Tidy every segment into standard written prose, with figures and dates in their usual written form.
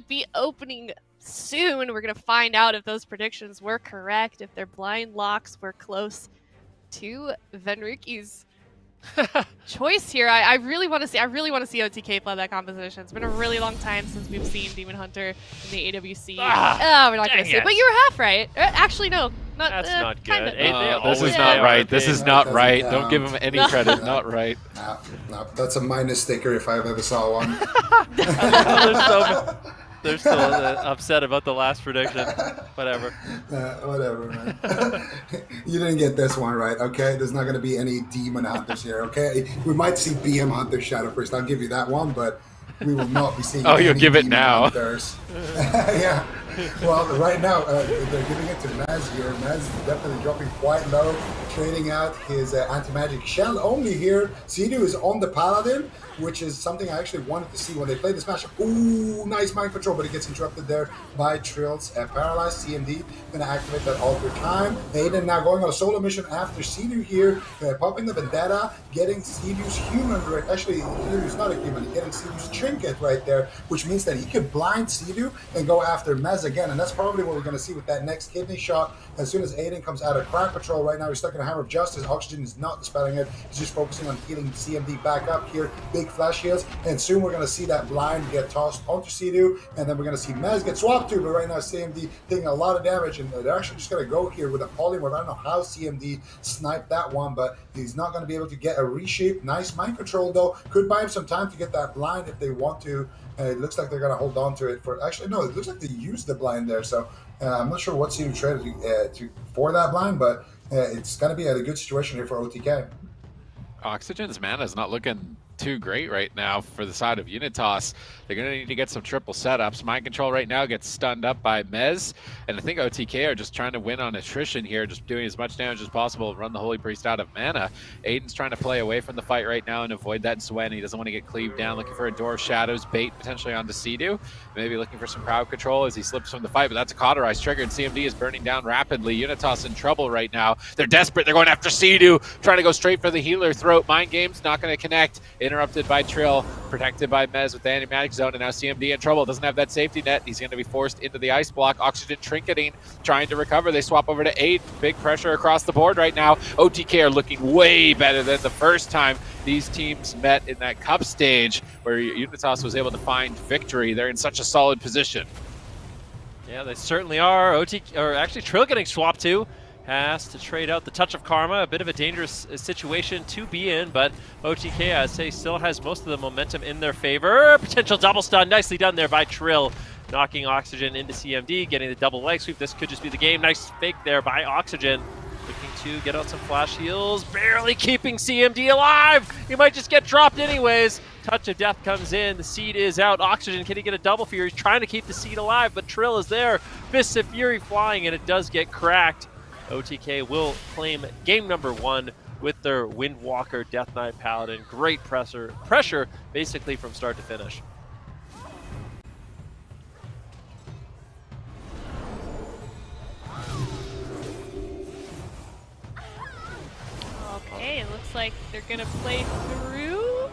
should be opening soon. We're going to find out if those predictions were correct, if their blind locks were close to Venriki's choice here. I really want to see OTK play that composition. It's been a really long time since we've seen Demon Hunter in the AWC. We're not going to see it. But you were half right. Actually, no. That's not good. This is not right. This is not right. Don't give him any credit. Not right. No, that's a minus sticker if I've ever saw one. They're still upset about the last prediction. Whatever. Whatever, man. You didn't get this one right, okay? There's not going to be any Demon Hunters here, okay? We might see BM Hunter Shadow Priest. I'll give you that one, but we will not be seeing you'll give it now. Hunters. Yeah. Well, right now, they're giving it to Maz here. Maz is definitely dropping quite low, trading out his anti-magic shell only here. Cdew is on the Paladin, which is something I actually wanted to see when they played this matchup. Ooh, nice mind control, but it gets interrupted there by Trill's paralyzed. CMD going to activate that alter time. Aiden now going on a solo mission after Cdew here, popping the Vendetta, getting Cdew's human, actually, Cdew's not a human, getting Cdew's trinket right there, which means that he could blind Cdew and go after Mez again, and that's probably what we're going to see with that next kidney shot. As soon as Aiden comes out of Crowd Patrol right now, he's stuck in a Hammer of Justice. Oxygen is not dispelling it. He's just focusing on healing CMD back up here. Big flash heals, and soon we're going to see that blind get tossed onto Cdew, and then we're going to see Mez get swapped to, but right now CMD taking a lot of damage, and they're actually just going to go here with a polymorph. I don't know how CMD sniped that one, but he's not going to be able to get a reshape. Nice mind control, though. Could buy him some time to get that blind if they want to. It looks like they're going to hold on to it for... Actually, no, it looks like they used the blind there, so I'm not sure what Cdew traded for that blind, but it's going to be a good situation here for OTK. Oxygen's mana is not looking too great right now for the side of Unitas. They're going to need to get some triple setups. Mind control right now gets stunned up by Mez, and I think OTK are just trying to win on attrition here, just doing as much damage as possible, run the Holy Priest out of mana. Aiden's trying to play away from the fight right now and avoid that sweat. He doesn't want to get cleaved down, looking for a Door of Shadows bait potentially onto Cdew, maybe looking for some crowd control as he slips from the fight, but that's a cauterize trigger, and CMD is burning down rapidly. Unitas in trouble right now. They're desperate. They're going after Cdew, trying to go straight for the healer throat. Mind Games not going to connect. Interrupted by Trill, protected by Mez with the anti-magic zone, and now CMD in trouble. Doesn't have that safety net. He's going to be forced into the ice block. Oxygen trinketing, trying to recover. They swap over to Aiden. Big pressure across the board right now. OTK are looking way better than the first time these teams met in that cup stage where Unitas was able to find victory. They're in such a solid position. Yeah, they certainly are. Actually Trill getting swapped to. Has to trade out the Touch of Karma. A bit of a dangerous situation to be in, but OTK, I say, still has most of the momentum in their favor. Potential double stun. Nicely done there by Trill. Knocking Oxygen into CMD, getting the double leg sweep. This could just be the game. Nice fake there by Oxygen. Looking to get out some flash heals. Barely keeping CMD alive. He might just get dropped anyways. Touch of Death comes in. The seed is out. Oxygen, can he get a double fear? He's trying to keep the seed alive, but Trill is there. Fists of Fury flying, and it does get cracked. OTK will claim game number 1 with their Windwalker Death Knight Paladin. Great pressure basically from start to finish. Okay, it looks like they're going to play through.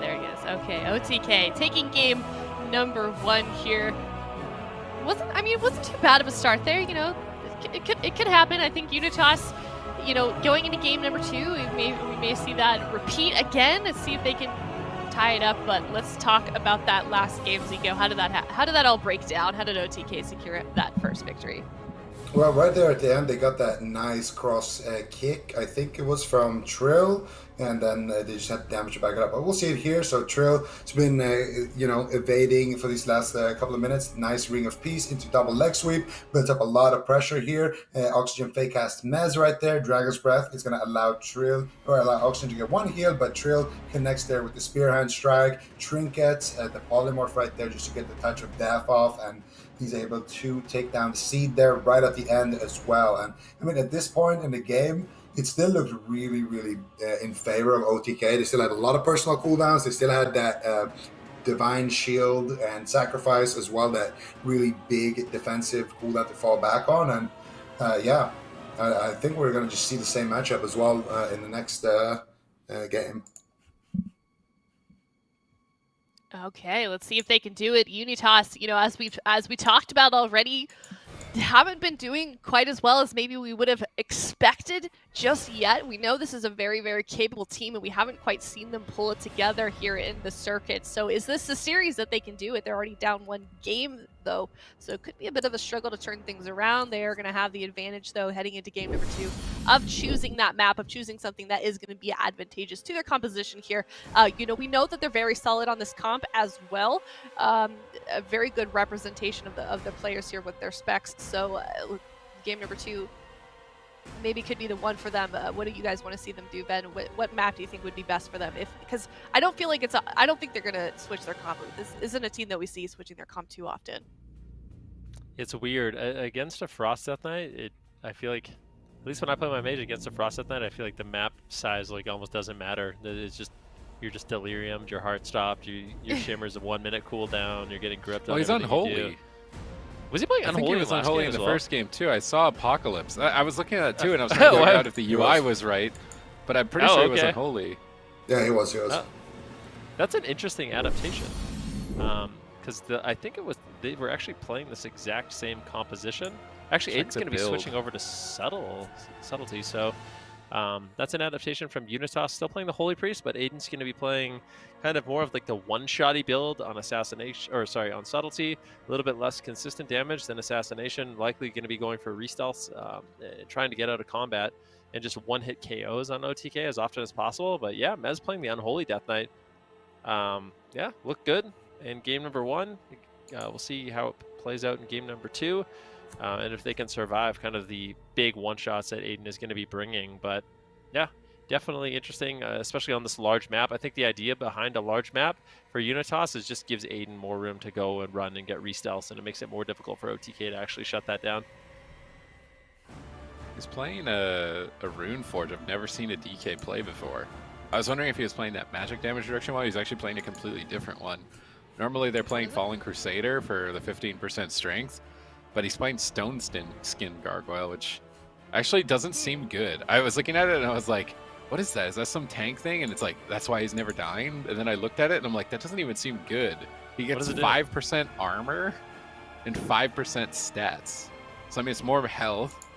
There he is. Okay, OTK taking game number 1 here. It wasn't too bad of a start there, you know. It could happen. I think Unitas, you know, going into game number 2, we may see that repeat again and see if they can tie it up. But let's talk about that last game, Zico. How did that all break down? How did OTK secure that first victory? Well, right there at the end, they got that nice cross kick. I think it was from Trill, and then they just had damage to back it up. But we'll see it here. So Trill has been, evading for these last couple of minutes. Nice Ring of Peace into double leg sweep. Built up a lot of pressure here. Oxygen fake cast Mez right there. Dragon's Breath is going to allow Oxygen to get 1 heal, but Trill connects there with the Spear Hand Strike. Trinkets, the Polymorph right there just to get the Touch of Death off, and he's able to take down the seed there right at the end as well. And I mean, at this point in the game, it still looked really, really in favor of OTK. They still had a lot of personal cooldowns. They still had that Divine Shield and Sacrifice as well, that really big defensive cooldown to fall back on. And I think we're going to just see the same matchup as well in the next game. Okay, let's see if they can do it. Unitas, you know, as we talked about already, haven't been doing quite as well as maybe we would have expected just yet. We know this is a very, very capable team, and we haven't quite seen them pull it together here in the circuit. So is this a series that they can do it? They're already down 1 game, though, so it could be a bit of a struggle to turn things around. They are going to have the advantage, though, heading into game number 2 of choosing that map, of choosing something that is going to be advantageous to their composition here. You know, we know that they're very solid on this comp as well. A very good representation of the players here with their specs. So game number 2 maybe could be the one for them. What do you guys want to see them do, Ben? What map do you think would be best for them? Because I don't feel like I don't think they're gonna switch their comp. This isn't a team that we see switching their comp too often. It's weird against a Frost Death Knight. I feel like, at least when I play my mage against a Frost Death Knight, I feel like the map size like almost doesn't matter. It's just you're just deliriumed, your heart stopped, your shimmer's a 1 minute cooldown, you're getting gripped. Oh, on he's unholy. Was he playing I unholy? think he was unholy in the well? first game too. I saw Apocalypse. I was looking at it too, and I was trying to figure out if the UI was right, but I'm pretty sure it was unholy. Yeah, he was. That's an interesting adaptation, because I think they were actually playing this exact same composition. Actually, Aiden's going to be switching over to subtlety, so that's an adaptation from Unitas. Still playing the Holy Priest, but Aiden's going to be playing kind of more of like the one-shotty build on assassination, or sorry, on subtlety. A little bit less consistent damage than assassination. Likely going to be going for restelths, trying to get out of combat and just one-hit KOs on OTK as often as possible. But yeah, Mez playing the Unholy Death Knight. Yeah, looked good in game number 1. We'll see how it plays out in game number 2. And if they can survive kind of the big one-shots that Aiden is going to be bringing. But yeah, definitely interesting, especially on this large map. I think the idea behind a large map for Unitas is just gives Aiden more room to go and run and get re-stealths, and it makes it more difficult for OTK to actually shut that down. He's playing a Rune Forge. I've never seen a DK play before. I was wondering if he was playing that magic damage direction while he's actually playing a completely different one. Normally they're playing Fallen Crusader for the 15% strength, but he's playing Stone Skin Gargoyle, which actually doesn't seem good. I was looking at it and I was like, what is that? Is that some tank thing? And it's like, that's why he's never dying. And then I looked at it and I'm like, that doesn't even seem good. He gets 5% armor and 5% stats. So I mean, it's more of health.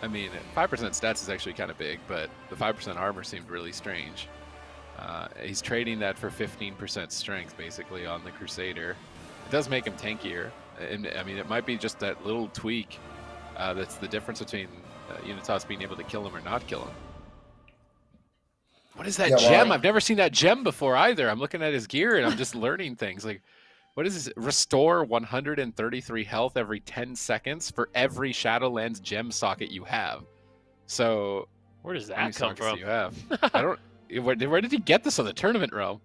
I mean, 5% stats is actually kind of big, but the 5% armor seemed really strange. He's trading that for 15% strength, basically, on the Crusader. It does make him tankier. And I mean, it might be just that little tweak that's the difference between Unitas being able to kill him or not kill him. What is that gem? I've never seen that gem before either. I'm looking at his gear and I'm just learning things. Like, what is this? Restore 133 health every 10 seconds for every Shadowlands gem socket you have. So where does that come from? You have? I don't. Where did he get this on the tournament realm?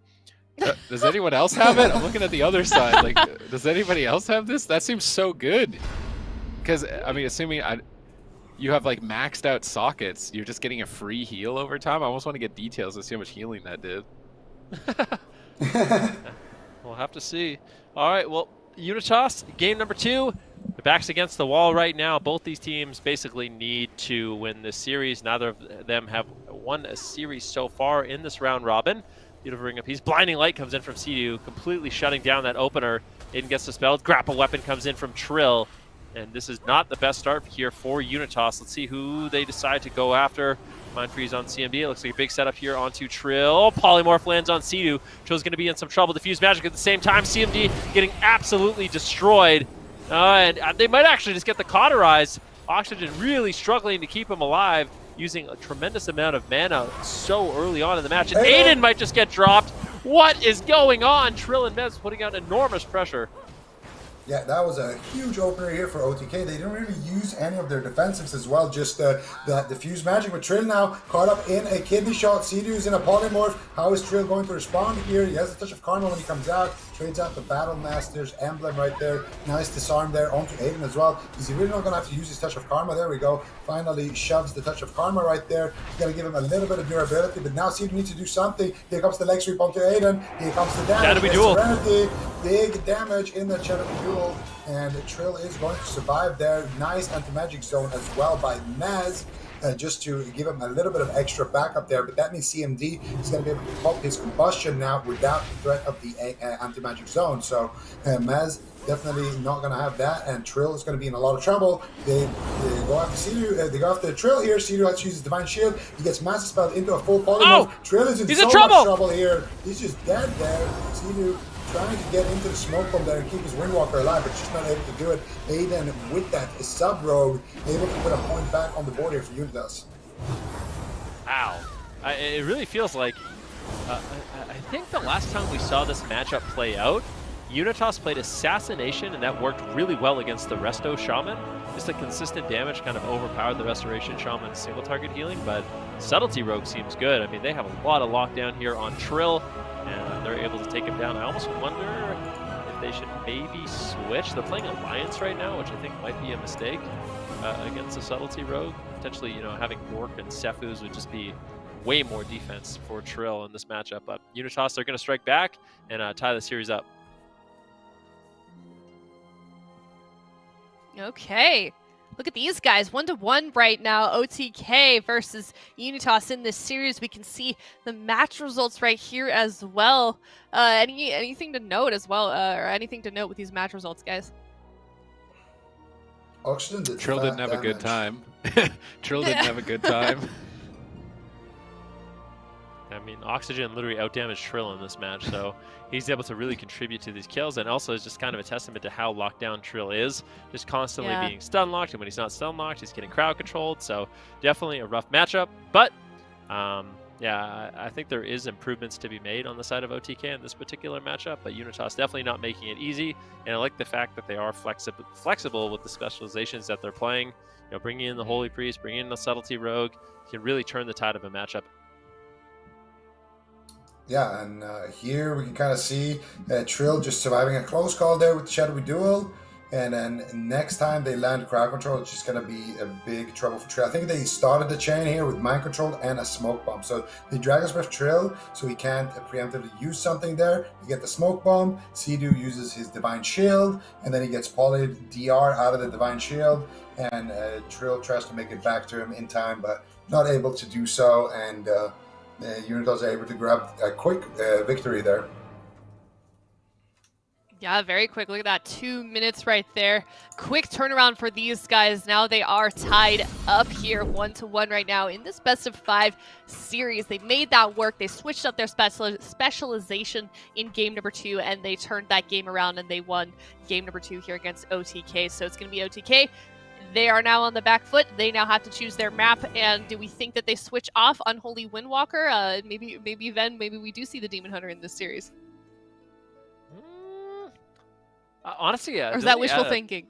Does anyone else have it? I'm looking at the other side. Like, does anybody else have this? That seems so good. Because I mean, assuming you have like maxed out sockets, you're just getting a free heal over time. I almost want to get details to see how much healing that did. We'll have to see. All right, well, Unitas, game number 2. The back's against the wall right now. Both these teams basically need to win this series. Neither of them have won a series so far in this round robin. Beautiful ring of peace. Blinding Light comes in from Cdew, completely shutting down that opener. Aiden gets dispelled. Grapple weapon comes in from Trill. And this is not the best start here for Unitas. Let's see who they decide to go after. Mind Freeze on CMD. It looks like a big setup here onto Trill. Polymorph lands on Cdew. Trill's going to be in some trouble. Diffuse Magic at the same time. CMD getting absolutely destroyed. And they might actually just get the cauterize. Oxygen really struggling to keep him alive, using a tremendous amount of mana so early on in the match. And Aiden might just get dropped. What is going on? Trill and Mez putting out enormous pressure. Yeah, that was a huge opener here for OTK. They didn't really use any of their defensives as well, just the diffuse magic. But Trill now caught up in a kidney shot. Cdew is in a polymorph. How is Trill going to respond here? He has a touch of karma when he comes out. Trades out the Battle Master's emblem right there. Nice disarm there onto Aiden as well. Is he really not going to have to use his touch of karma? There we go. Finally shoves the touch of karma right there. Going to give him a little bit of durability, but now Cdew needs to do something. Here comes the leg sweep onto Aiden. Here comes the damage. Shadowy duel. Serenity. Big damage in the Shadowy duel. and Trill is going to survive there. Nice anti-magic zone as well by Maz, just to give him a little bit of extra backup there, but that means CMD is going to be able to pop his combustion now without the threat of the anti-magic zone. So Maz definitely not going to have that, and Trill is going to be in a lot of trouble. They go after Cdew, they go after Trill here. Cdew has to use his Divine Shield. He gets Massive Spelled into a full polymorph. Oh! Trill is in He's so in trouble! much trouble here. He's just dead there. Cdew trying to get into the smoke bomb there and keep his Windwalker alive, but just not able to do it. Aiden with that sub-rogue, able to put a point back on the board here for Unitas. Ow. It really feels like, I think the last time we saw this matchup play out, Unitas played Assassination, and that worked really well against the Resto Shaman. Just a consistent damage kind of overpowered the Restoration Shaman's single target healing, but Subtlety Rogue seems good. I mean, they have a lot of lockdown here on Trill, and they're able to take him down. I almost wonder if they should maybe switch. They're playing Alliance right now, which I think might be a mistake against the Subtlety Rogue. Potentially, you know, having Bork and Sefus would just be way more defense for Trill in this matchup. But Unitas, they're going to strike back and tie the series up. Okay. Look at these guys, 1-1 right now. OTK versus Unitas in this series. We can see the match results right here as well. Anything to note as well, or anything to note with these match results, guys? Oxygen did Trill didn't have a good time. Trill didn't have a good time. I mean, Oxygen literally outdamaged Trill in this match, so he's able to really contribute to these kills, and also is just kind of a testament to how locked down Trill is, just constantly being stun locked, and when he's not stun locked, he's getting crowd controlled, so definitely a rough matchup, but yeah, I think there is improvements to be made on the side of OTK in this particular matchup, but Unitas definitely not making it easy, and I like the fact that they are flexible with the specializations that they're playing, you know, bringing in the Holy Priest, bringing in the Subtlety Rogue, can really turn the tide of a matchup. Yeah, and here we can kind of see Trill just surviving a close call there with the Shadowy Duel. And then next time they land crowd control, it's just going to be a big trouble for Trill. I think they started the chain here with Mind Control and a Smoke Bomb. So they drag us with Trill, so he can't preemptively use something there. You get the Smoke Bomb, Cdew uses his Divine Shield, and then he gets polyed DR out of the Divine Shield. And Trill tries to make it back to him in time, but not able to do so. And Unitas are able to grab a quick victory there. Yeah, very quick. Look at that, 2 minutes right there. Quick turnaround for these guys. Now they are tied up here 1-1 right now in this best of 5 series. They made that work. They switched up their specialization in game number 2, and they turned that game around, and they won game number 2 here against OTK. So it's going to be OTK. They are now on the back foot. They now have to choose their map. And do we think that they switch off Unholy Windwalker? Maybe we do see the Demon Hunter in this series. Honestly, yeah. Or is that wishful thinking?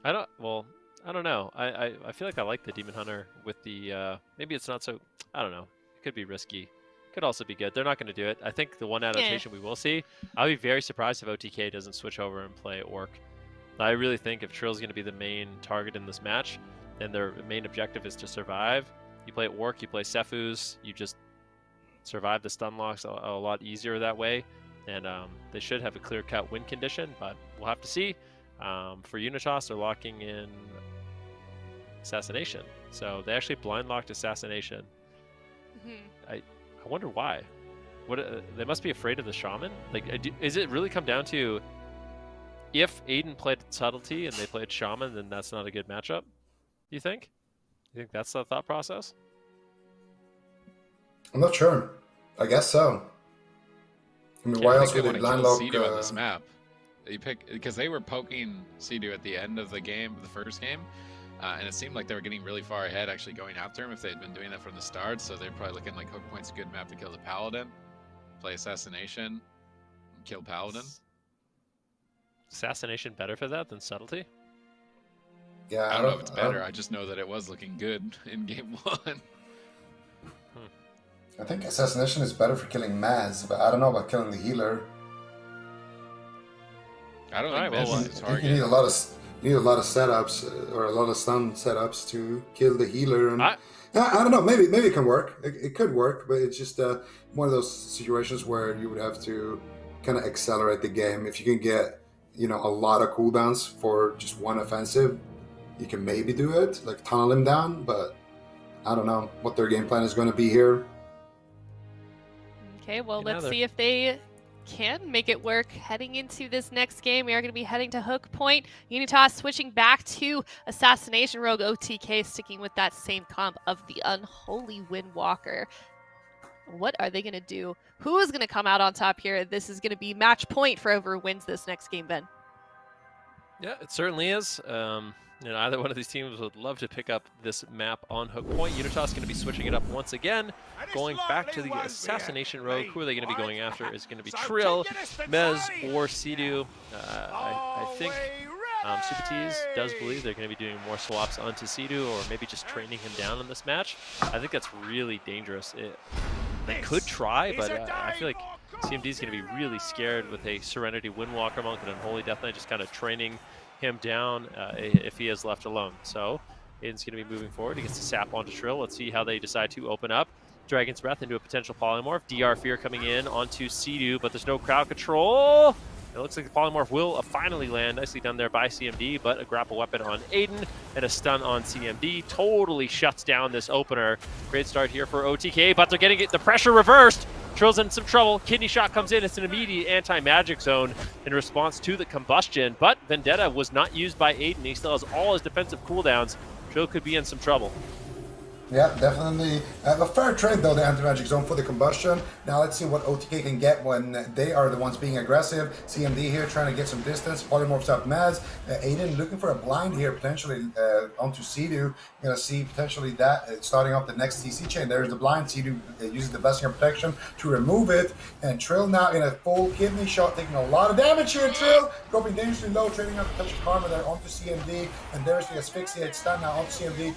I don't know. I feel like I like the Demon Hunter with the, maybe it's not so, I don't know. It could be risky. Could also be good. They're not going to do it. I think the one adaptation we will see, I'll be very surprised if OTK doesn't switch over and play Orc. I really think if Trill's going to be the main target in this match, then their main objective is to survive. You play Orc, you play Sefus, you just survive the stun locks a lot easier that way. And they should have a clear-cut win condition, but we'll have to see. For Unitas, they're locking in Assassination. So they actually blind locked Assassination. Mm-hmm. I wonder why. They must be afraid of the Shaman? Like, is it really come down to if Aiden played Subtlety and they played Shaman, then that's not a good matchup? Do you think? You think that's the thought process? I'm not sure. I guess so. I mean, why else would they blind lock Cdew on this map? You pick because they were poking Cdew at the end of the game, the first game, and it seemed like they were getting really far ahead, actually going after him if they had been doing that from the start. So they're probably looking like Hook Point's a good map to kill the Paladin, play Assassination, kill Paladin. Assassination better for that than Subtlety? Yeah, I don't know if it's better. I just know that it was looking good in game 1. I think Assassination is better for killing Maz, but I don't know about killing the healer. I don't think Maz is the target. You need a lot of setups or a lot of stun setups to kill the healer. And I don't know. Maybe it can work. It could work, but it's just one of those situations where you would have to kind of accelerate the game. If you can get a lot of cooldowns for just one offensive, you can maybe do it, like tunnel him down, but I don't know what their game plan is going to be here. Okay, well, let's see if they can make it work. Heading into this next game, we are going to be heading to Hook Point. Unitas switching back to Assassination Rogue. OTK sticking with that same comp of the Unholy Windwalker. What are they going to do? Who is going to come out on top here? This is going to be match point for whoever wins this next game, Ben. Yeah, it certainly is. Either one of these teams would love to pick up this map on Hook Point. Unitas going to be switching it up once again, going back to the Assassination Rogue. Who are they going to be going after? Is going to be Trill, Mez, or Cdew. I think Super Tease does believe they're going to be doing more swaps onto Cdew, or maybe just training him down in this match. I think that's really dangerous. They could try, but I feel like CMD is going to be really scared with a Serenity Windwalker Monk and Unholy Death Knight just kind of training him down if he is left alone. So Aiden's going to be moving forward. He gets to sap onto Trill. Let's see how they decide to open up. Dragon's Breath into a potential Polymorph. DR Fear coming in onto Cdew, but there's no crowd control. It looks like the Polymorph will finally land. Nicely done there by CMD, but a grapple weapon on Aiden and a stun on CMD. Totally shuts down this opener. Great start here for OTK, but they're getting the pressure reversed. Trill's in some trouble. Kidney Shot comes in. It's an immediate anti-magic zone in response to the combustion, but Vendetta was not used by Aiden. He still has all his defensive cooldowns. Trill could be in some trouble. Yeah, definitely. A fair trade, though, the anti-magic zone for the combustion. Now let's see what OTK can get when they are the ones being aggressive. CMD here trying to get some distance. Polymorphs up Maz. Aiden looking for a blind here, potentially onto Cdew. You're going to see potentially that starting off the next TC chain. There's the blind. Cdew uses the Blessing of Protection to remove it. And Trill now in a full kidney shot, taking a lot of damage here. Trill dropping dangerously low, trading out the Touch of Karma there onto CMD. And there's the Asphyxiate stun now onto CMD.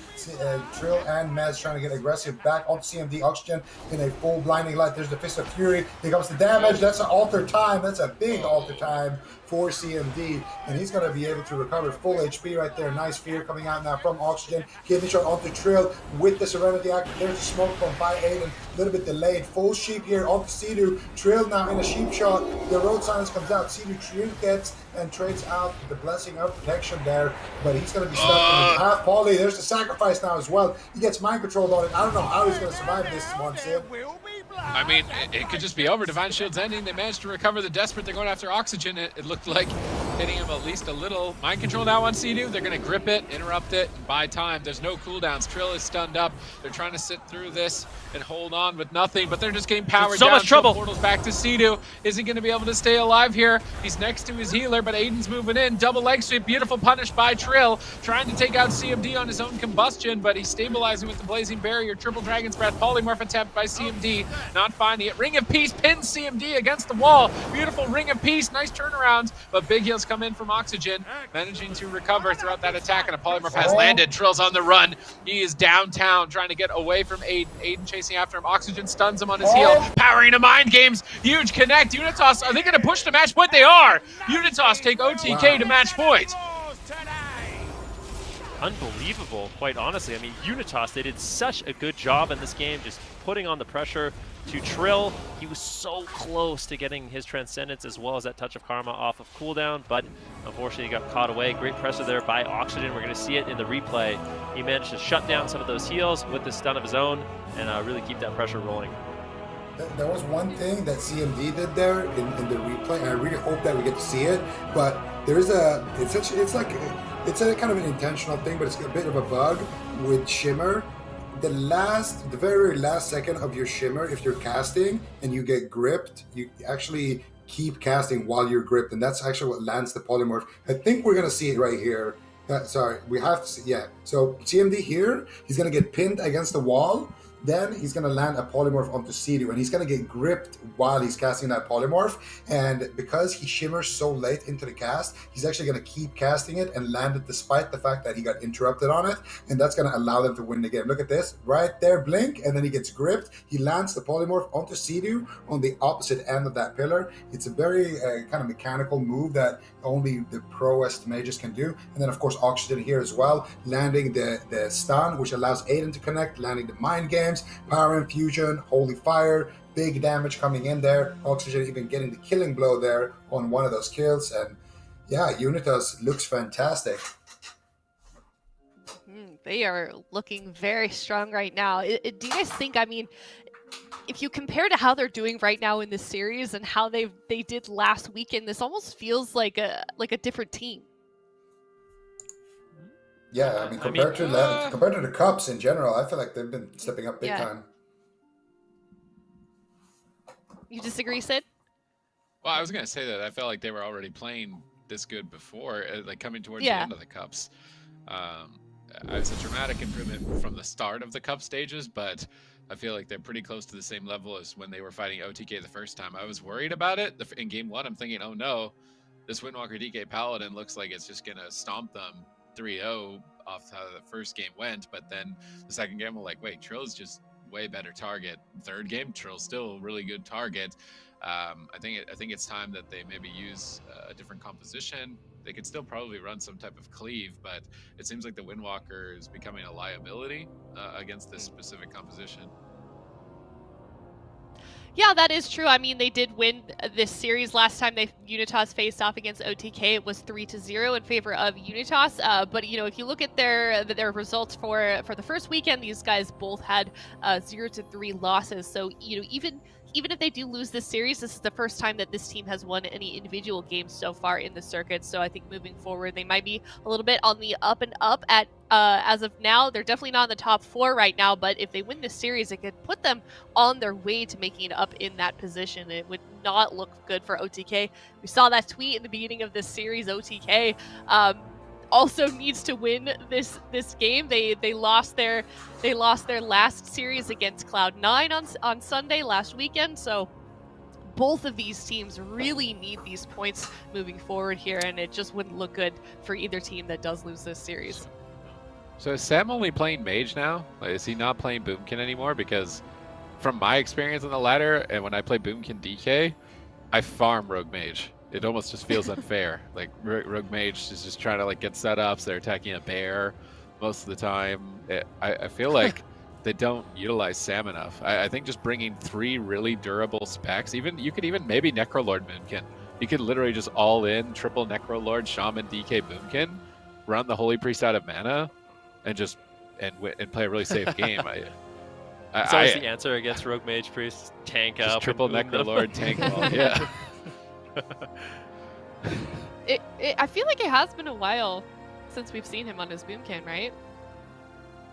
Trill and Maz trying to get aggressive back onto CMD. Oxygen in a full blinding light. There's the Fist of Fury. Here comes the damage. That's an alter time. That's a big alter time for CMD, and he's going to be able to recover full HP right there. Nice Fear coming out now from Oxygen. Kidney Shot onto Trill with the Serenity active. There's a smoke bomb by Aiden. A little bit delayed. Full sheep here onto Cdew. Trill now in a sheep shot. The road silence comes out. Cdew trinkets and trades out the Blessing of Protection there, but he's going to be stuck in half poly. There's the sacrifice now as well. He gets mind controlled on it. I don't know how he's going to survive this one, Sid. I mean, it could just be over. Divine Shield's ending. They managed to recover the Desperate. They're going after Oxygen. It looked like hitting him at least a little. Mind control now on Cdew. They're going to grip it, interrupt it, and buy time. There's no cooldowns. Trill is stunned up. They're trying to sit through this and hold on with nothing, but they're just getting powered down. So much trouble. Portals back to Cdew. Isn't going to be able to stay alive here. He's next to his healer, but Aiden's moving in. Double leg sweep. Beautiful punish by Trill. Trying to take out CMD on his own combustion, but he's stabilizing with the Blazing Barrier. Triple Dragon's Breath. Polymorph attempt by CMD. Not finding it. Ring of Peace pins CMD against the wall. Beautiful Ring of Peace. Nice turnarounds, but big heals come in from Oxygen, managing to recover throughout that attack, and a Polymorph has landed. Trill's on the run. He is downtown trying to get away from Aiden. Aiden chasing after him. Oxygen stuns him on his heel. Powering to Mind Games. Huge connect. Unitas, are they going to push to match point? They are. Unitas take OTK to match point. Unbelievable, quite honestly. I mean, Unitas, they did such a good job in this game, just putting on the pressure to Trill. He was so close to getting his Transcendence as well as that Touch of Karma off of cooldown, but unfortunately he got caught away. Great pressure there by Oxygen. We're going to see it in the replay. He managed to shut down some of those heals with the stun of his own and really keep that pressure rolling. There was one thing that CMD did there in the replay, and I really hope that we get to see it, but there's it's a kind of an intentional thing, but it's a bit of a bug with Shimmer. The very last second of your Shimmer, if you're casting and you get gripped, you actually keep casting while you're gripped, and that's actually what lands the Polymorph. I think we're gonna see it right here. Sorry, we have to see, yeah. So CMD here, he's gonna get pinned against the wall. Then he's going to land a Polymorph onto Cdew, and he's going to get gripped while he's casting that Polymorph. And because he shimmers so late into the cast, he's actually going to keep casting it and land it despite the fact that he got interrupted on it. And that's going to allow them to win the game. Look at this. Right there, blink, and then he gets gripped. He lands the Polymorph onto Cdew on the opposite end of that pillar. It's a very kind of mechanical move that only the proest mages can do. And then, of course, Oxygen here as well, landing the stun, which allows Aiden to connect, landing the Mind Games. Power Infusion, Holy Fire, big damage coming in there. Oxygen even getting the killing blow there on one of those kills. And Yeah, Unitas looks fantastic. They are looking very strong right now. Do you guys think, I mean, if you compare to how they're doing right now in this series and how they did last weekend, this almost feels like a different team. Yeah, I mean, compared to the Cups in general, I feel like they've been stepping up big time. You disagree, Sid? Well, I was going to say that I felt like they were already playing this good before, like coming towards the end of the Cups. It's a dramatic improvement from the start of the Cup stages, but I feel like they're pretty close to the same level as when they were fighting OTK the first time. I was worried about it. In Game 1, I'm thinking, oh no, this Windwalker DK Paladin looks like it's just going to stomp them 3-0 off how the first game went, but then the second game, we're like, wait, Trill's just way better target. Third game, Trill's still a really good target. I think it's time that they maybe use a different composition. They could still probably run some type of cleave, but it seems like the Windwalker is becoming a liability against this specific composition. Yeah, that is true. I mean, they did win this series last time Unitas faced off against OTK. It was 3-0 in favor of Unitas. But you know, if you look at their results for the first weekend, these guys both had 0-3 losses. So you know, even if they do lose this series, this is the first time that this team has won any individual games so far in the circuit. So I think moving forward, they might be a little bit on the up and up at as of now. They're definitely not in the top 4 right now, but if they win this series, it could put them on their way to making it up in that position. It would not look good for OTK. We saw that tweet in the beginning of this series. OTK also needs to win this game. They lost their last series against Cloud9 on Sunday last weekend. So both of these teams really need these points moving forward here, and it just wouldn't look good for either team that does lose this series. So is Sam only playing Mage now? Like, is he not playing Boomkin anymore? Because from my experience on the ladder, and when I play Boomkin DK, I farm Rogue Mage. It almost just feels unfair. Like Rogue Mage is just trying to like get setups. They're attacking a bear most of the time. I feel like they don't utilize Sam enough. I think just bringing 3 really durable specs. You could even maybe Necrolord Boomkin. You could literally just all in triple Necrolord Shaman DK Boomkin, run the Holy Priest out of mana, and just and play a really safe game. It's always the answer against Rogue Mage Priest. Tank up. Triple Necrolord tank all. Yeah. I feel like it has been a while since we've seen him on his Boomkin, right?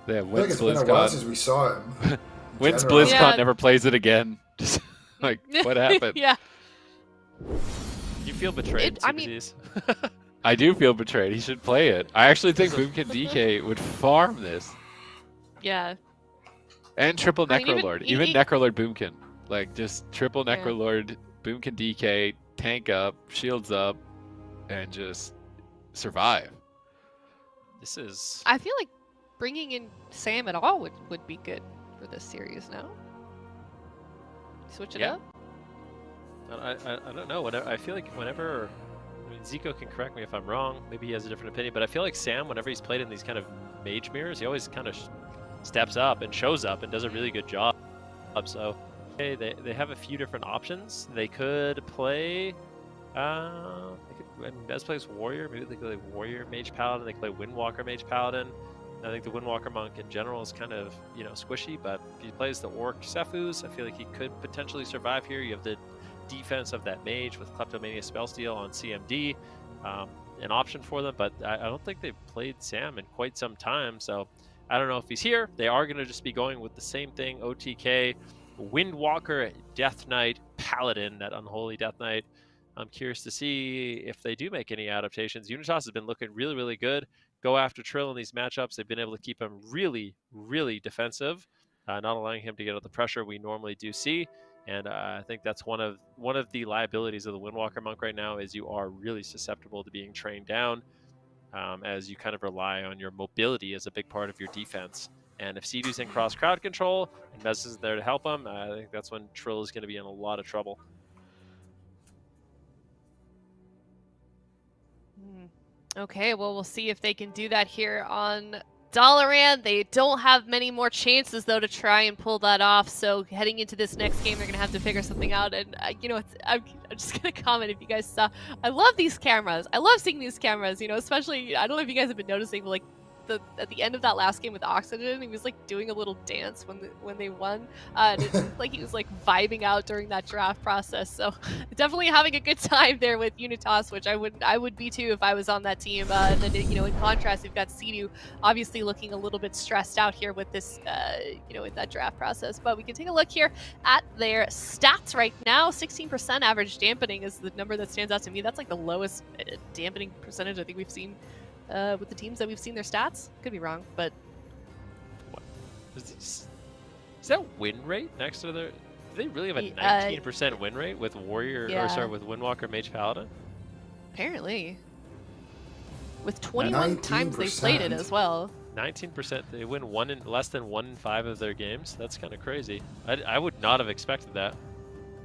Yeah, I feel like it's been a while since we saw him. Wins BlizzCon, never plays it again. Just like, what happened? Yeah. You feel betrayed, I do feel betrayed. He should play it. I actually think Boomkin DK would farm this. Yeah. And triple Necrolord. Even Necrolord Boomkin. Like, just triple Necrolord, Boomkin DK, tank up, shields up, and just survive. I feel like bringing in Sam at all would be good for this series, no? Switch it up? I don't know. I feel like whenever... I mean, Zico can correct me if I'm wrong. Maybe he has a different opinion. But I feel like Sam, whenever he's played in these kind of mage mirrors, he always kind of steps up and shows up and does a really good job. So they have a few different options. They could play... Bez plays Warrior. Maybe they could play Warrior Mage Paladin. They could play Windwalker Mage Paladin. I think the Windwalker Monk in general is kind of, squishy, but if he plays the Orc Cephus, I feel like he could potentially survive here. You have the defense of that Mage with Kleptomania Spellsteal on CMD, an option for them, but I don't think they've played Sam in quite some time, so I don't know if he's here. They are going to just be going with the same thing, OTK, Windwalker, Death Knight, Paladin, that unholy Death Knight. I'm curious to see if they do make any adaptations. Unitas has been looking really, really good. Go after Trill in these matchups. They've been able to keep him really, really defensive, not allowing him to get out the pressure we normally do see. And I think that's one of the liabilities of the Windwalker Monk right now is you are really susceptible to being trained down as you kind of rely on your mobility as a big part of your defense. And if Cdew's in cross crowd control and Mez isn't there to help him, I think that's when Trill is going to be in a lot of trouble. Okay, well, we'll see if they can do that here on Dalaran, they don't have many more chances, though, to try and pull that off. So heading into this next game, they're going to have to figure something out. And, you know, I'm just going to comment if you guys saw. I love these cameras. I love seeing these cameras, you know, especially, I don't know if you guys have been noticing, but, like, at the end of that last game with Oxygen, he was like doing a little dance when they won, and it looked like he was like vibing out during that draft process. So definitely having a good time there with Unitas, which I would be too if I was on that team. And then, you know, in contrast, we've got Cdew obviously looking a little bit stressed out here with this, you know, with that draft process. But we can take a look here at their stats right now. 16% average dampening is the number that stands out to me. That's like the lowest dampening percentage I think we've seen with the teams that we've seen their stats. Could be wrong, but What? Is that win rate next to their? Do they really have a 19% win rate with Warrior, yeah. or sorry, with Windwalker Mage Paladin? Apparently. With 21 times they played it as well. 19%. They win less than 1 in 5 of their games. That's kind of crazy. I would not have expected that,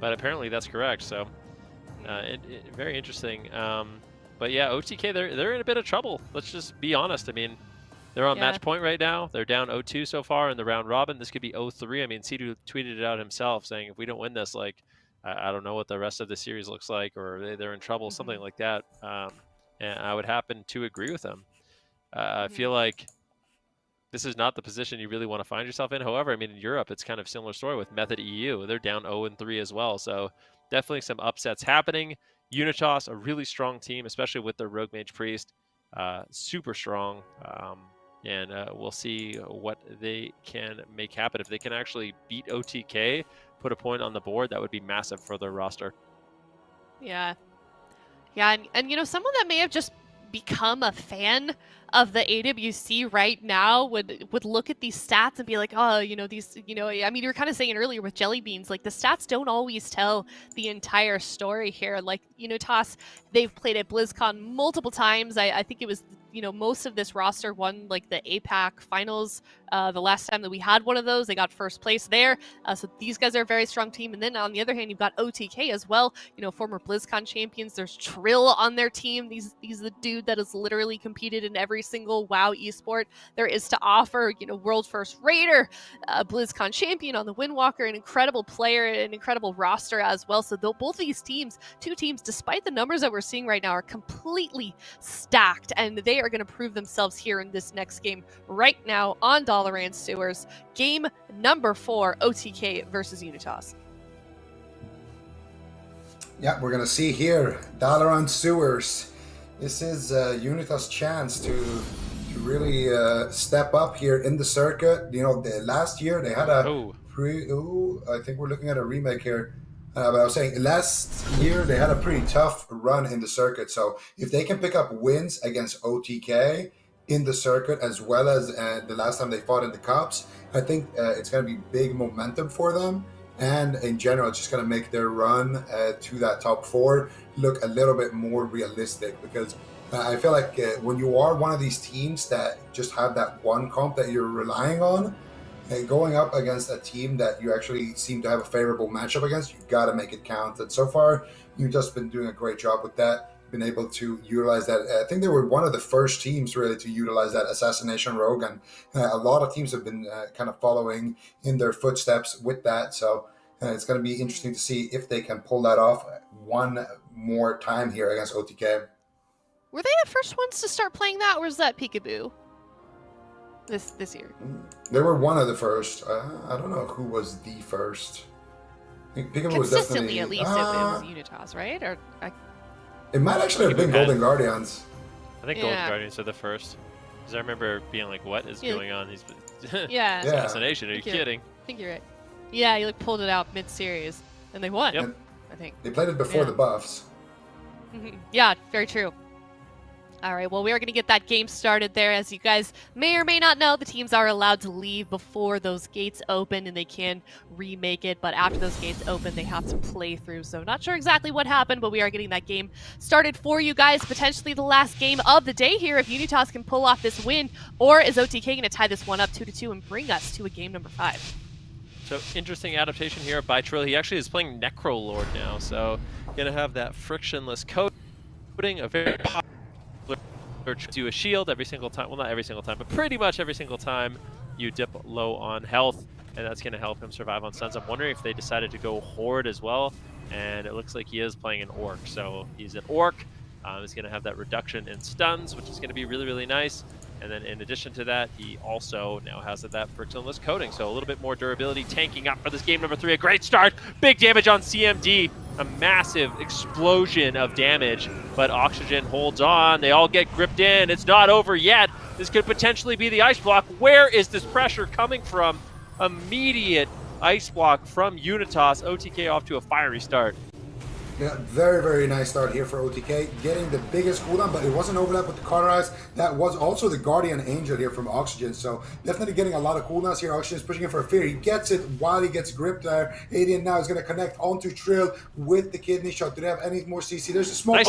but apparently that's correct. So, very interesting. But yeah, OTK, they're in a bit of trouble. Let's just be honest. I mean, they're on match point right now. They're down 0-2 so far in the round robin. This could be 0-3. I mean, Cdew tweeted it out himself saying, if we don't win this, like, I don't know what the rest of the series looks like, or they're in trouble, something like that. And I would happen to agree with them. I feel like this is not the position you really want to find yourself in. However, I mean, in Europe, it's kind of a similar story with Method EU. They're down 0-3 as well. So definitely some upsets happening. Unitas, a really strong team, especially with their Rogue Mage Priest. Super strong. And we'll see what they can make happen. If they can actually beat OTK, put a point on the board, that would be massive for their roster. Yeah. Yeah, and you know, someone that may have just become a fan of the AWC right now would look at these stats and be like, oh, you know, these, you know, I mean, you were kind of saying earlier with Jelly Beans, like the stats don't always tell the entire story here. Like, you know, Toss, they've played at BlizzCon multiple times. I think it was, you know, most of this roster won like the APAC finals. The last time that we had one of those, they got first place there. So these guys are a very strong team. And then on the other hand, you've got OTK as well. You know, former BlizzCon champions. There's Trill on their team. He's the dude that has literally competed in every single WoW esport there is to offer. You know, world first raider, BlizzCon champion on the Windwalker, an incredible player, an incredible roster as well. So both these teams, two teams, despite the numbers that we're seeing right now, are completely stacked, and they are going to prove themselves here in this next game right now on Dalaran Sewers. Game number 4, OTK versus Unitas. Yeah, we're gonna see here Dalaran Sewers. This is Unitas' chance to really step up here in the circuit. You know, last year they had a I think we're looking at a remake here. But I was saying last year they had a pretty tough run in the circuit. So if they can pick up wins against OTK in the circuit as well as the last time they fought in the cups, I think it's going to be big momentum for them. And in general, it's just going to make their run to that top 4 look a little bit more realistic, because I feel like when you are one of these teams that just have that one comp that you're relying on, and going up against a team that you actually seem to have a favorable matchup against, you got to make it count. And so far, you've just been doing a great job with that, been able to utilize that. I think they were one of the first teams really to utilize that Assassination Rogue, and a lot of teams have been kind of following in their footsteps with that. So it's going to be interesting to see if they can pull that off one more time here against OTK. Were they the first ones to start playing that, or was that Peekaboo? This year. They were one of the first. I don't know who was the first. I think Peekaboo was definitely... Consistently, at least, it was Unitas, right? Or it might actually have been Golden Guardians. I think Golden Guardians are the first. Because I remember being like, what is going on? These Assassination, are you kidding? I think you're right. Yeah, you pulled it out mid-series, and they won, Yep. I think. They played it before the buffs. Yeah, very true. All right, well, we are going to get that game started there. As you guys may or may not know, the teams are allowed to leave before those gates open, and they can remake it. But after those gates open, they have to play through. So not sure exactly what happened, but we are getting that game started for you guys. Potentially the last game of the day here if Unitas can pull off this win, or is OTK going to tie this one up 2-2 and bring us to a game number 5? So interesting adaptation here by Trill. He actually is playing Necrolord now, so going to have that frictionless coding, a very popular or do a shield every single time. Well, not every single time, but pretty much every single time you dip low on health, and that's going to help him survive on stuns. I'm wondering if they decided to go Horde as well, and it looks like he is playing an Orc. So he's an Orc. He's going to have that reduction in stuns, which is going to be really, really nice. And then in addition to that, he also now has that frictionless coating. So a little bit more durability, tanking up for this game number 3. A great start. Big damage on CMD. A massive explosion of damage, but Oxygen holds on. They all get gripped in. It's not over yet. This could potentially be the ice block. Where is this pressure coming from? Immediate ice block from Unitas. OTK off to a fiery start. Yeah, very, very nice start here for OTK. Getting the biggest cooldown, but it wasn't overlap with the Cauterize. That was also the Guardian Angel here from Oxygen. So definitely getting a lot of cooldowns here. Oxygen is pushing in for a fear. He gets it while he gets gripped there. Aiden now is going to connect onto Trill with the kidney shot. Do they have any more CC? There's a smoke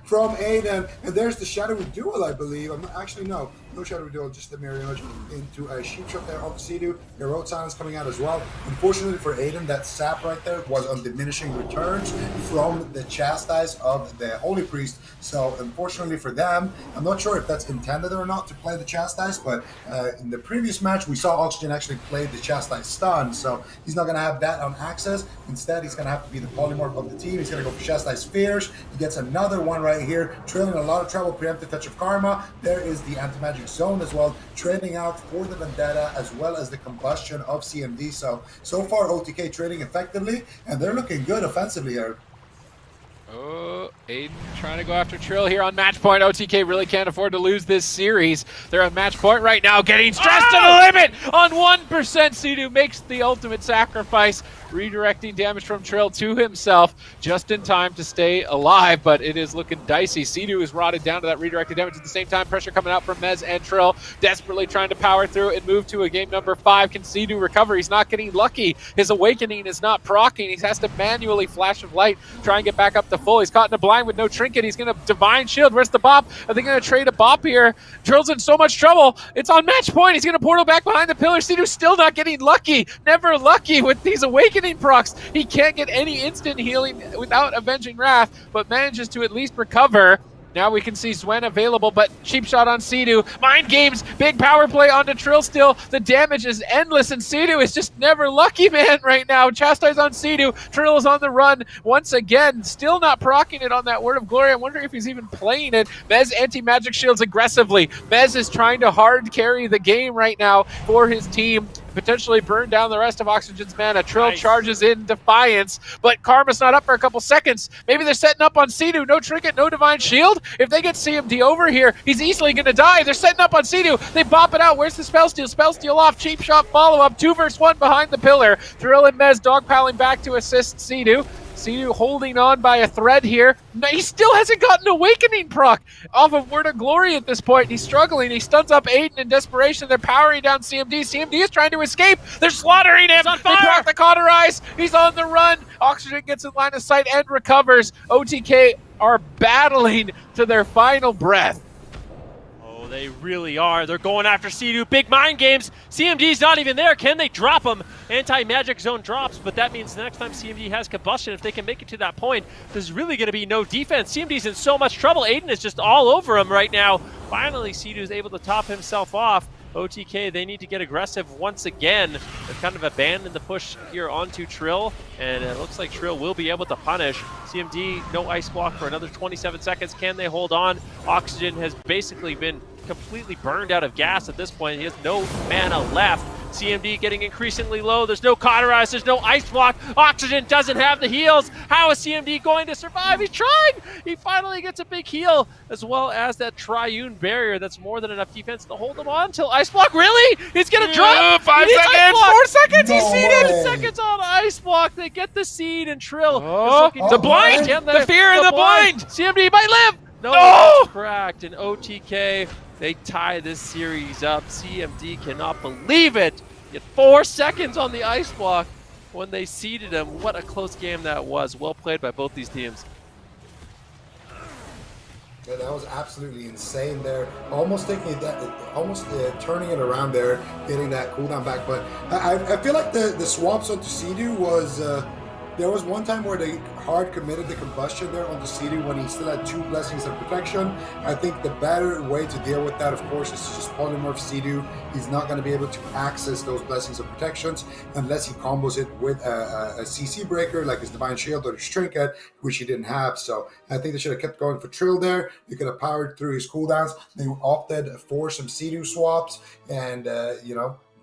from Aiden. And there's the Shadowy Duel, I believe. I'm not, actually, no Shadowy Duel, just the mirror image into a sheep shot there onto Cdew. Heroic Silence coming out as well. Unfortunately for Aiden, that sap right there was on diminishing returns from the Chastise of the Holy Priest. So unfortunately for them, I'm not sure if that's intended or not to play the Chastise, but in the previous match we saw Oxygen actually play the Chastise stun, so he's not going to have that on access. Instead, he's going to have to be the polymorph of the team. He's going to go for Chastise Fierce. He gets another one right here. Trill in a lot of trouble. Preemptive Touch of Karma. There is the Anti-Magic Zone as well, trading out for the Vendetta as well as the Combustion of CMD. So far OTK trading effectively, and they're looking good offensively here. Oh, Aiden trying to go after Trill here on match point. OTK really can't afford to lose this series. They're on match point right now, getting stressed to the limit on 1%. Cdew makes the ultimate sacrifice, redirecting damage from Trill to himself just in time to stay alive, but it is looking dicey. Cdew is rotted down to that redirected damage. At the same time, pressure coming out from Mez and Trill, desperately trying to power through and move to a game number 5. Can Cdew recover? He's not getting lucky. His awakening is not proccing. He has to manually flash of light, try and get back up to full. He's caught in a blind with no trinket. He's going to Divine Shield. Where's the bop? Are they going to trade a bop here? Trill's in so much trouble. It's on match point. He's going to portal back behind the pillar. Cdew's still not getting lucky. Never lucky with these awakening procs. He can't get any instant healing without Avenging Wrath, but manages to at least recover. Now we can see Zwen available, but cheap shot on Cdew. Mind games, big power play onto Trill still. The damage is endless, and Cdew is just never lucky, man, right now. Chastise on Cdew. Trill is on the run once again, still not proccing it on that Word of Glory. I'm wondering if he's even playing it. Mez anti-magic shields aggressively. Mez is trying to hard carry the game right now for his team. Potentially burn down the rest of Oxygen's mana. Trill charges in defiance, but Karma's not up for a couple seconds. Maybe they're setting up on Cdew. No trinket, no divine shield. If they get CMD over here, he's easily going to die. They're setting up on Cdew. They bop it out. Where's the spell steal? Spell steal off. Cheap shot follow-up. 2 versus 1 behind the pillar. Trill and Mez dogpiling back to assist Cdew. Cdew holding on by a thread here. No, he still hasn't gotten Awakening proc off of Word of Glory at this point. He's struggling. He stuns up Aiden in desperation. They're powering down CMD. CMD is trying to escape. They're slaughtering him. They proc the Cauterize. He's on the run. Oxygen gets in line of sight and recovers. OTK are battling to their final breath. They really are. They're going after Cdew. Big mind games. CMD's not even there. Can they drop him? Anti-magic zone drops, but that means the next time CMD has combustion, if they can make it to that point, there's really going to be no defense. CMD's in so much trouble. Aiden is just all over him right now. Finally, Cdew is able to top himself off. OTK, they need to get aggressive once again. They've kind of abandoned the push here onto Trill, and it looks like Trill will be able to punish. CMD, no ice block for another 27 seconds. Can they hold on? Oxygen has basically been completely burned out of gas at this point. He has no mana left. CMD getting increasingly low. There's no Cauterize. There's no ice block. Oxygen doesn't have the heals. How is CMD going to survive? He's trying. He finally gets a big heal, as well as that triune barrier. That's more than enough defense to hold him on till ice block. Really? He's going to drop. 5 seconds. 4 seconds. He's seeded. 4 seconds on ice block. They get the seed, and Trill. The blind. The fear of the blind. CMD might live. No, it's cracked. And OTK, they tie this series up. CMD cannot believe it. Get 4 seconds on the ice block when they seeded him. What a close game that was. Well played by both these teams. Yeah, that was absolutely insane there. Almost taking it, turning it around there, getting that cooldown back. But I feel like the swaps onto Cdew was There was one time where they hard committed the combustion there on the Cdew when he still had 2 blessings of protection. I think the better way to deal with that, of course, is to just polymorph Cdew. He's not going to be able to access those blessings of protections unless he combos it with a CC breaker like his Divine Shield or his Trinket, which he didn't have. So I think they should have kept going for Trill there. They could have powered through his cooldowns. They opted for some Cdew swaps, and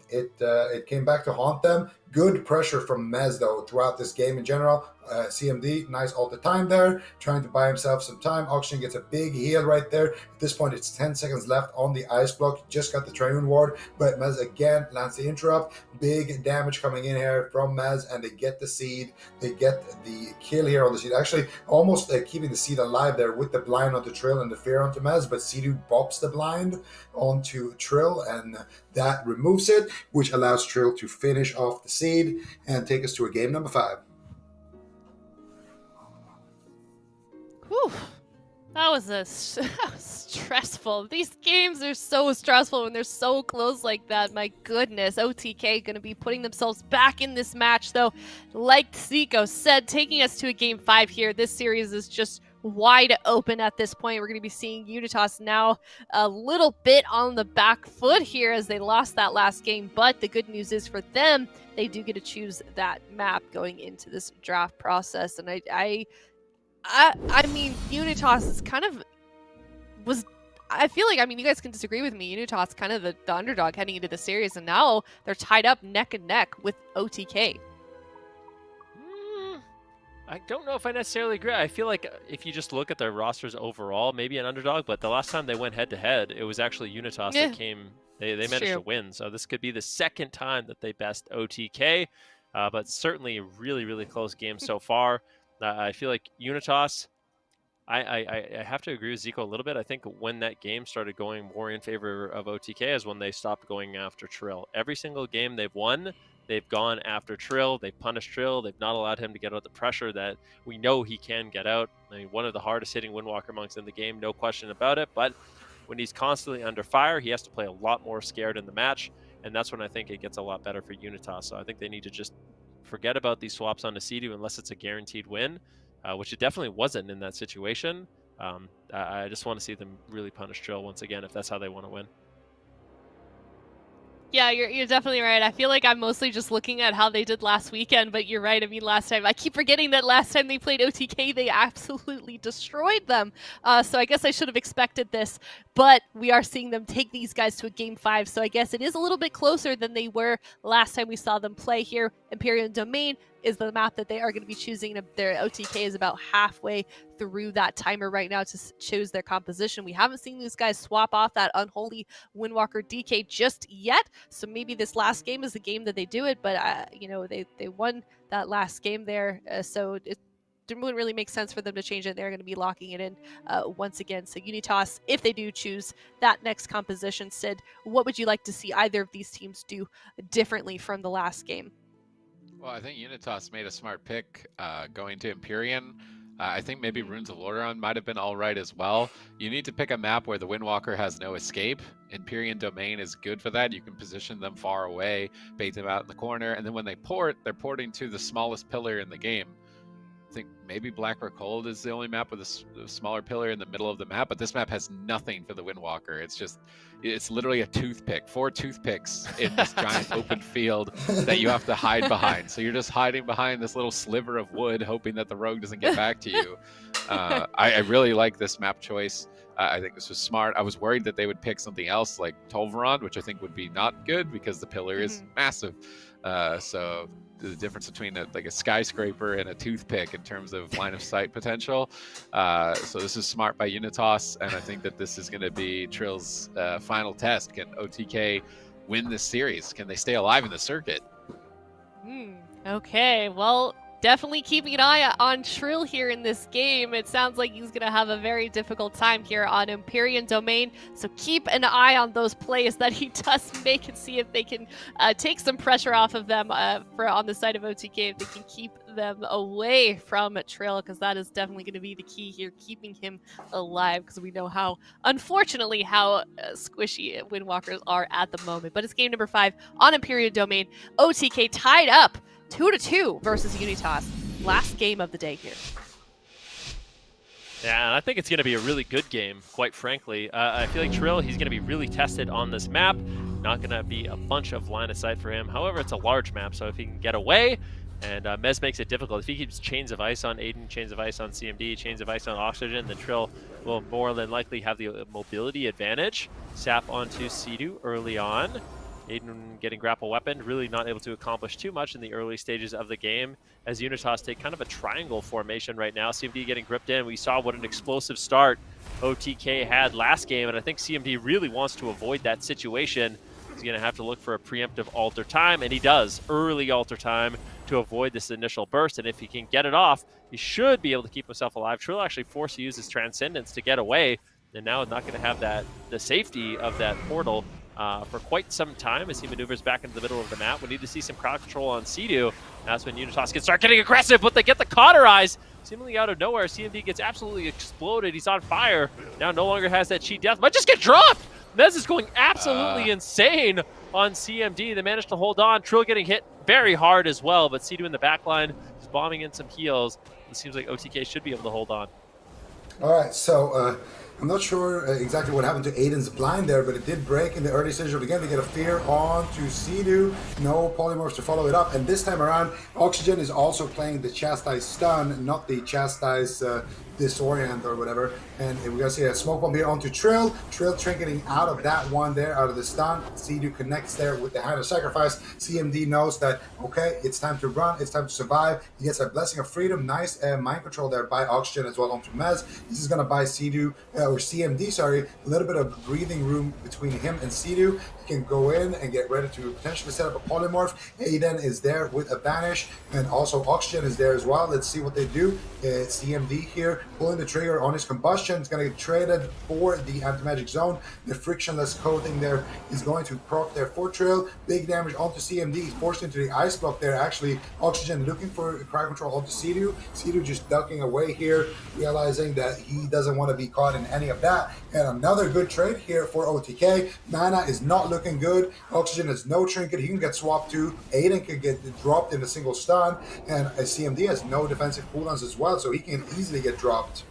it came back to haunt them. Good pressure from Mez though throughout this game in general. CMD, nice all the time there, trying to buy himself some time. Oxygen gets a big heal right there. At this point, it's 10 seconds left on the ice block. Just got the Triune Ward, but Mez again lands the interrupt. Big damage coming in here from Mez, and they get the seed. They get the kill here on the seed. Actually, almost keeping the seed alive there with the blind onto Trill and the fear onto Mez, but Cdew bops the blind onto Trill, and that removes it, which allows Trill to finish off the seed and take us to a game number 5. Whew. That was stressful. These games are so stressful when they're so close like that. My goodness. OTK going to be putting themselves back in this match, though. Like Zico said, taking us to a game 5 here. This series is just wide open at this point. We're going to be seeing Unitas now a little bit on the back foot here as they lost that last game. But the good news is for them, they do get to choose that map going into this draft process. And I mean, Unitas is kind of I feel like, I mean, you guys can disagree with me. Unitas kind of the underdog heading into the series, and now they're tied up neck and neck with OTK. I don't know if I necessarily agree. I feel like if you just look at their rosters overall, maybe an underdog, but the last time they went head-to-head, it was actually Unitas that came. They managed to win, so this could be the second time that they best OTK, but certainly a really, really close game so far. I feel like Unitas, I have to agree with Zico a little bit. I think when that game started going more in favor of OTK is when they stopped going after Trill. Every single game they've won, they've gone after Trill. They've punished Trill. They've not allowed him to get out the pressure that we know he can get out. I mean, one of the hardest hitting Windwalker monks in the game, no question about it. But when he's constantly under fire, he has to play a lot more scared in the match. And that's when I think it gets a lot better for Unitas. So I think they need to just forget about these swaps onto Cdew unless it's a guaranteed win, which it definitely wasn't in that situation. I just want to see them really punish Trill once again if that's how they want to win. Yeah, you're definitely right. I feel like I'm mostly just looking at how they did last weekend, but you're right. I mean, last time, I keep forgetting that last time they played OTK, they absolutely destroyed them. So I guess I should have expected this, but we are seeing them take these guys to a game 5. So I guess it is a little bit closer than they were last time we saw them play here. Imperial Domain is the map that they are going to be choosing. Their OTK is about halfway through that timer right now to choose their composition. We haven't seen these guys swap off that unholy Windwalker DK just yet, so maybe this last game is the game that they do it, but you know, they won that last game there, so it wouldn't really make sense for them to change it. They're going to be locking it in once again. So Unitas, if they do choose that next composition, Sid, what would you like to see either of these teams do differently from the last game? Well, I think Unitas made a smart pick going to Empyrean. I think maybe Runes of Lordaeron might have been all right as well. You need to pick a map where the Windwalker has no escape. Empyrean Domain is good for that. You can position them far away, bait them out in the corner, and then when they port, they're porting to the smallest pillar in the game. I think maybe Blackrock Hold is the only map with a smaller pillar in the middle of the map, but this map has nothing for the Windwalker. It's literally a toothpick, 4 toothpicks in this giant open field that you have to hide behind. So you're just hiding behind this little sliver of wood, hoping that the rogue doesn't get back to you. I really like this map choice. I think this was smart. I was worried that they would pick something else like Tolvaron, which I think would be not good because the pillar is massive. So the difference between a skyscraper and a toothpick in terms of line of sight potential. So this is smart by Unitas, and I think that this is going to be Trill's final test. Can OTK win this series? Can they stay alive in the circuit? Okay, well, definitely keeping an eye on Trill here in this game. It sounds like he's going to have a very difficult time here on Empyrean Domain, so keep an eye on those plays that he does make and see if they can take some pressure off of them on the side of OTK, if they can keep them away from Trill, because that is definitely going to be the key here, keeping him alive, because we know how, unfortunately, how squishy Windwalkers are at the moment. But it's game number 5 on Empyrean Domain. OTK tied up 2-2 versus Unitas. last game of the day here. Yeah, and I think it's going to be a really good game, quite frankly. I feel like Trill, he's going to be really tested on this map. Not going to be a bunch of line of sight for him. However, it's a large map, so if he can get away, and Mez makes it difficult. If he keeps chains of ice on Aiden, chains of ice on CMD, chains of ice on Oxygen, then Trill will more than likely have the mobility advantage. Sap onto Cdew early on. Aiden getting grapple weapon, really not able to accomplish too much in the early stages of the game as Unitas take kind of a triangle formation right now. CMD getting gripped in. We saw what an explosive start OTK had last game, and I think CMD really wants to avoid that situation. He's going to have to look for a preemptive alter time, and he does. Early alter time to avoid this initial burst, and if he can get it off, he should be able to keep himself alive. Trill actually forced to use his Transcendence to get away, and now not going to have the safety of that portal for quite some time as he maneuvers back into the middle of the map. We need to see some crowd control on Cdew. That's when Unitas can start getting aggressive, but they get the cauterize. Seemingly out of nowhere, CMD gets absolutely exploded. He's on fire. Now no longer has that cheat death. Might just get dropped! Mez is going absolutely insane on CMD. They managed to hold on. Trill getting hit very hard as well, but Cdew in the backline is bombing in some heals. It seems like OTK should be able to hold on. All right, so I'm not sure exactly what happened to Aiden's blind there, but it did break in the early stages of the game. They get a fear on to Cdew. No polymorphs to follow it up. And this time around, Oxygen is also playing the Chastise Stun, not the Chastise Disorient or whatever. And we're going to see a smoke bomb here onto Trill. Trill trinketing out of that one there, out of the stun. Cdew connects there with the Hand of Sacrifice. CMD knows that, okay, it's time to run, it's time to survive. He gets a Blessing of Freedom. Nice mind control there by Oxygen as well onto Mez. This is going to buy Cdew, or CMD, sorry, a little bit of breathing room between him and Cdew. He can go in and get ready to potentially set up a polymorph. Aiden is there with a banish, and also Oxygen is there as well. Let's see what they do. CMD here pulling the trigger on his combustion. It's going to get traded for the anti-magic zone. The frictionless coating there is going to proc there for Trill. Big damage onto CMD. He's forced into the ice block there. Actually, Oxygen looking for crowd control onto Cdew. Cdew just ducking away here, realizing that he doesn't want to be caught in any of that. And another good trade here for OTK. Mana is not looking good. Oxygen has no trinket. He can get swapped to. Aiden can get dropped in a single stun. And CMD has no defensive cooldowns as well, so he can easily get dropped.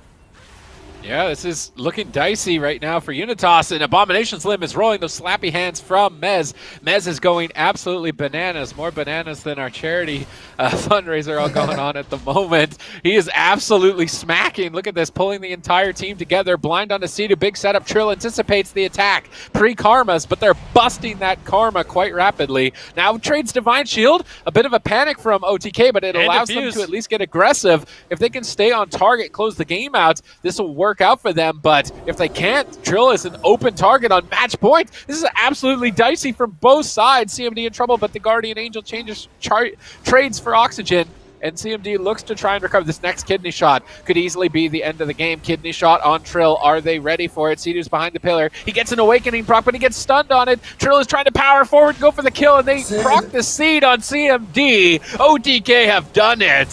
Yeah, this is looking dicey right now for Unitas, and Abomination's Limb is rolling those slappy hands from Mez. Mez is going absolutely bananas, more bananas than our charity fundraiser all going on at the moment. He is absolutely smacking. Look at this, pulling the entire team together. Blind on the Cdew, big setup. Trill anticipates the attack. Pre-Karmas, but they're busting that Karma quite rapidly. Now trades Divine Shield. A bit of a panic from OTK, but it allows them to at least get aggressive. If they can stay on target, close the game out, this will work out for them, but if they can't, Trill is an open target on match point. This is absolutely dicey from both sides. CMD in trouble, but the Guardian Angel changes trades for Oxygen, and CMD looks to try and recover. This next kidney shot could easily be the end of the game. Kidney shot on Trill. Are they ready for it? Cdew's behind the pillar. He gets an awakening proc, but he gets stunned on it. Trill is trying to power forward, go for the kill, and they proc the seed on CMD. OTK have done it.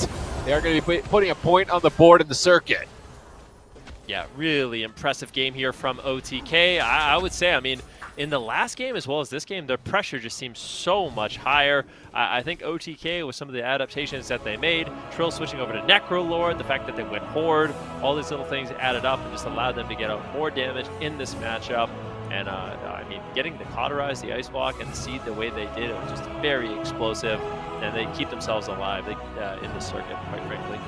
They are going to be putting a point on the board in the circuit. Yeah, really impressive game here from OTK. I would say, I mean, in the last game as well as this game, their pressure just seems so much higher. I think OTK, with some of the adaptations that they made, Trill switching over to Necrolord, the fact that they went Horde, all these little things added up and just allowed them to get out more damage in this matchup. And, I mean, getting to cauterize the Ice Block and seed the way they did, it was just very explosive. And they keep themselves alive in the circuit, quite frankly.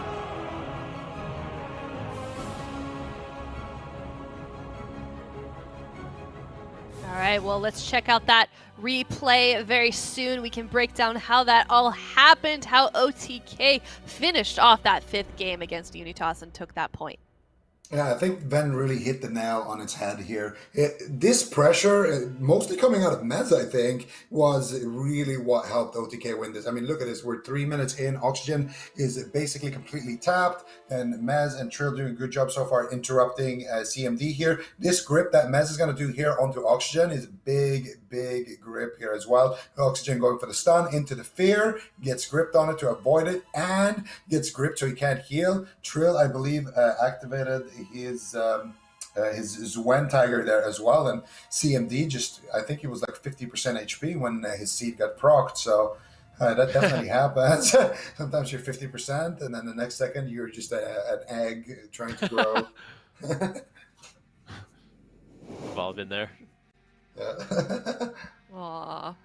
All right, well, let's check out that replay very soon. We can break down how that all happened, how OTK finished off that 5th game against Unitas and took that point. Yeah, I think Ben really hit the nail on its head here. This pressure, mostly coming out of Mez, I think, was really what helped OTK win this. I mean, look at this. We're 3 minutes in. Oxygen is basically completely tapped, and Mez and Trill doing a good job so far interrupting CMD here. This grip that Mez is going to do here onto Oxygen is big grip here as well. Oxygen going for the stun into the fear, gets gripped on it to avoid it, and gets gripped so he can't heal. Trill, I believe, activated his Zwen Tiger there as well, and CMD just, I think he was like 50% HP when his seed got procced, so That definitely happens. Sometimes you're 50%, and then the next second you're just an egg trying to grow. We've all been there. Yeah. Aw.